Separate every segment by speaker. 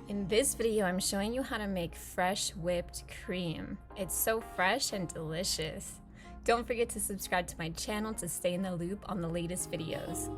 Speaker 1: In this video, I'm showing you how to make fresh whipped cream. It's so fresh and delicious. Don't forget to subscribe to my channel to stay in the loop on the latest videos.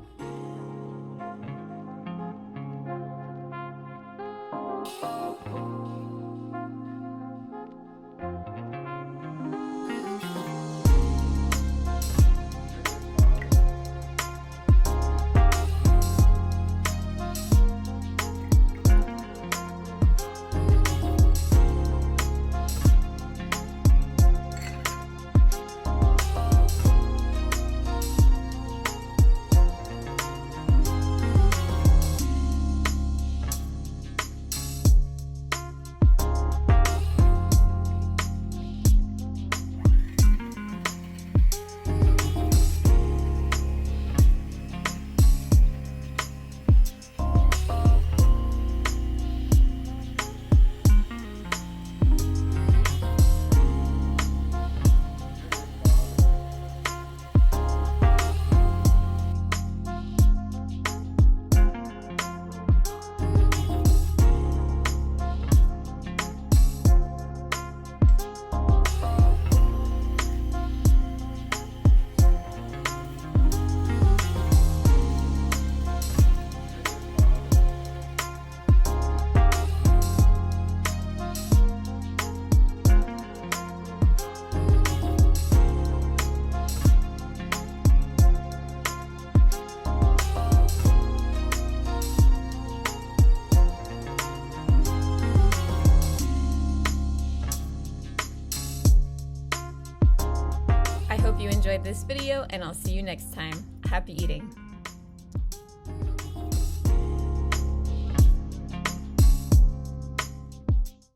Speaker 1: I hope you enjoyed this video, and I'll see you next time. Happy eating!